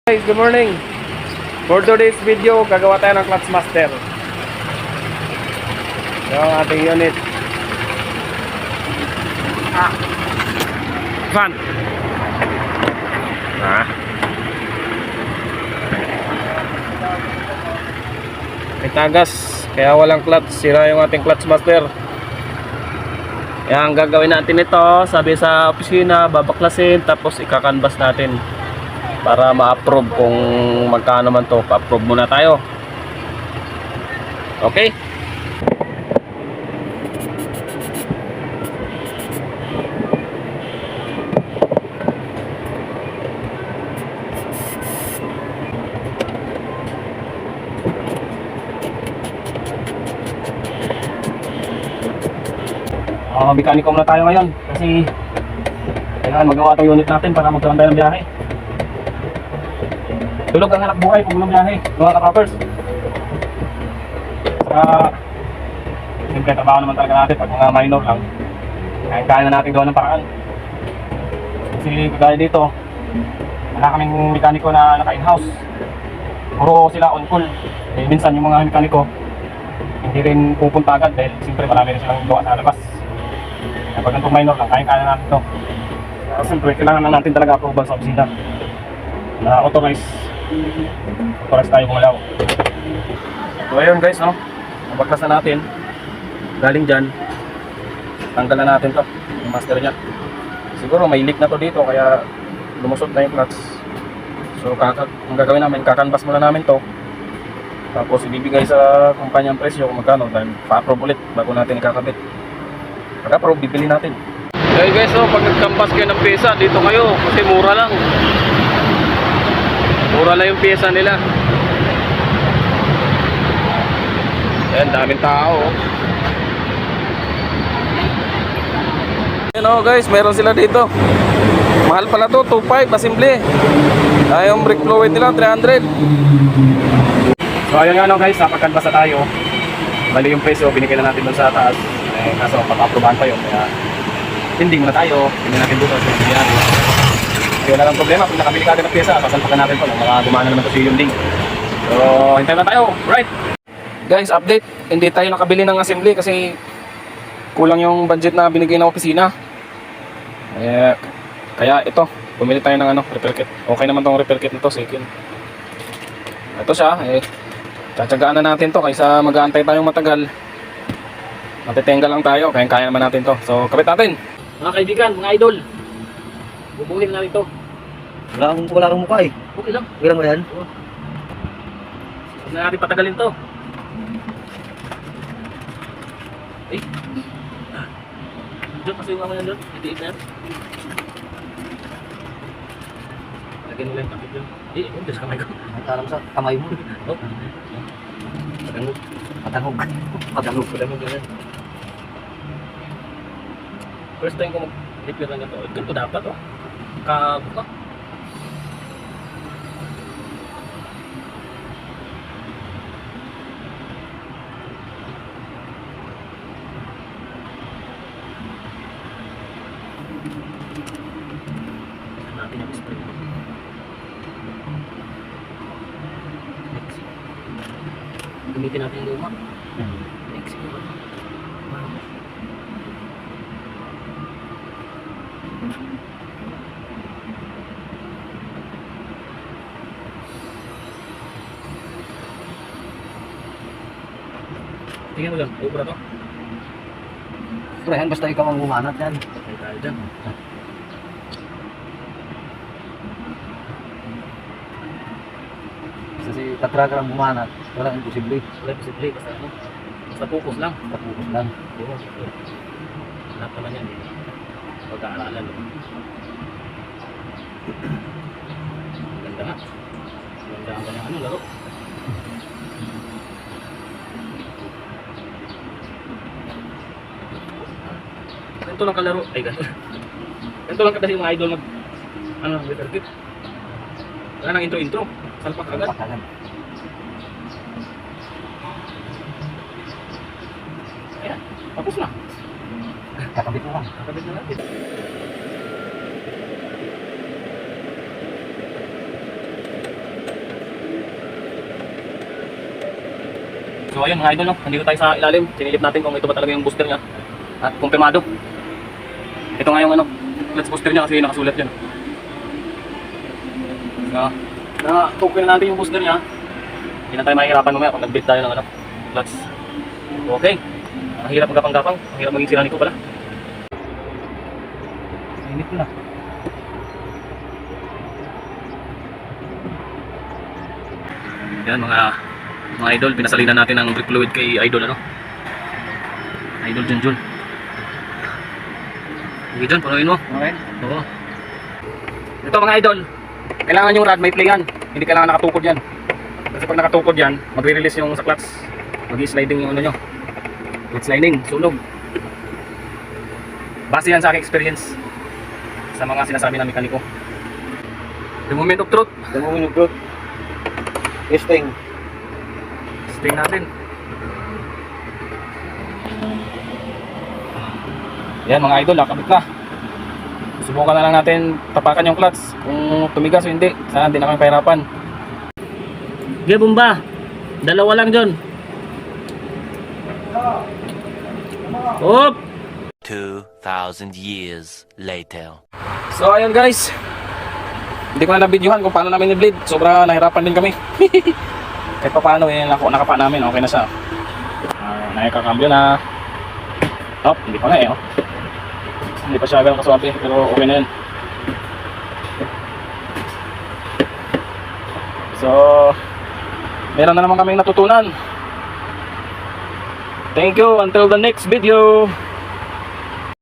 Guys, good morning. For today's video, gagawa tayo ng clutch master. Ito ang ating unit. Fan. May tagas, kaya walang clutch. Sira yung ating clutch master. Kaya ang gagawin natin ito, sabi sa opisina, babaklasin, tapos ikakanvas natin para ma-approve kung magkano man to. Pa-approve muna tayo. Okay? Mekaniko muna tayo ngayon kasi kailangan magawa itong unit natin para magkaroon tayo ng biyahe. Tulog ang anak buhay kung walang biyahe, mga ka-toppers. Siyempre trabaho naman talaga natin pag mga minor lang. Kaya na natin gawa ng paraan. Kasi kagaya dito, wala kaming mekaniko na naka-in-house. Puro sila on-call. Minsan yung mga mekaniko hindi rin pupunta agad dahil siyempre marami rin silang gawa sa labas. Pag itong minor lang, kaya natin ito. Siyempre, kailangan na natin talaga approval sa opisina na authorize tayo gumalaw. So ayun guys, no? Nabaklas na natin. Galing dyan, tanggalan natin to, yung master nya. Siguro may leak na to dito, kaya lumusot na yung clutch. So ang gagawin namin, kakanvas muna namin to. Tapos ibibigay sa kumpanyang presyo kung magkano, dahil pa-approve ulit bago natin ikakabit. Pag-approve, bibili natin. Hey guys, so pag nagkampas kayo ng pyesa, dito kayo kasi mura lang. Mura lang yung pyesa nila. Ayan, daming tao. Ayan o guys, meron sila dito. Mahal pala to, 2.5 asimble. Yung brake fluid nila, 300. So ayun nga no guys, napagkanbasa tayo. Bali yung presyo, binigay na natin dun sa taas. Kaso pag-approvean pa yun, kaya hindi muna tayo, hindi natin bukas yung biyari. Kaya wala lang problema, kung nakabili ka agad ng pyesa, sasalpakan natin po ng mga gumana naman po si yung link. So, hintayin na tayo, right? Guys, update, hindi tayo nakabili ng assembly kasi kulang yung budget na binigay ng opisina. Kaya ito, bumili tayo ng repair kit. Okay naman tong repair kit nito, second. Ito siya, tsatsagaan na natin to kaysa mag-aantay tayong matagal. Matitenga lang tayo, kaya naman natin to. So, kapit natin. Mga kaibigan, mga idol, bubuhin na natin to. Wala kang mukha eh. Okay lang. Okay lang ba yan? Huwag na natin patagalin to. Diyan kasi yung mga yan doon. Itiit na yan. Lagyan mo lang yung kapit yun. Diyos kamay ko. Alam sa kamay mo. Oh. Patangog. Patangog. Patangog yan. First time ko mag-repair ng ganito. Ganito dapat oh. Kabuka. Natin yung spray. Gamitin natin yung luma. Next ko. Tingnan mo lang, ubra to. Pre, basta ikaw ang gumanat yan. Okay tayo dyan. Kasi katraga ang gumanat, walang imposible. Wala posible, basta focus lang. Tapos lang. Oo. Lahat naman yan. Pagkaaralan. Ganda nga. Ganda ang kanyang laro. Ganito lang kalaro. Ay, ganito lang kasi yung mga idol repair kit. Wala nang intro. Salpak agad. Ayan, tapos na. Kakabit mo lang. Kakabit na natin. So ayun mga idol, no? Nandito tayo sa ilalim. Sinilip natin kung ito ba talaga yung booster niya. At kumpirmado. Ito nga yung ano, clutch booster niya kasi nakasulat yan. Na-tukoy na natin yung booster niya. Hindi na tayo mahihirapan mamaya kung nag-bit tayo ng ano, clutch. Okay. Ang hirap magkapang-gapang. Ang hirap maging sira nito pala. Init na. Yan mga idol, pinasalinan natin ng brake fluid kay Idol ano. Idol Junjun. Sige Jun, punuin mo. Okay. Oo. Ito mga idol, kailangan yung rod may play yan. Hindi kailangan nakatukod yan. Kasi pag nakatukod yan, magre-release yung sa clutch. Mag-sliding yung ano nyo. With sliding, sunog. Base yan sa aking experience sa mga sinasabi ng mekaniko. The moment of truth. The moment of truth. Testing. Stay natin. Yan mga idol, nakabit na. Subukan na lang natin tapakan yung clutch. Kung tumigas o hindi, sana hindi na kami pahirapan. Okay, bomba. Dalawa lang dyan. Op! 2,000 years later. So ayun guys. Hindi ko na nabidyohan kung paano namin i-bleed. Sobra nahirapan din kami. Kahit pa paano eh, nakapa namin. Okay na siya. Nakikakambyo na. Hop, hindi pa nga eh. Oh. Hindi pa siya ganun kaswabe. Pero okay na yun. So, meron na naman kaming natutunan. Thank you. Until the next video.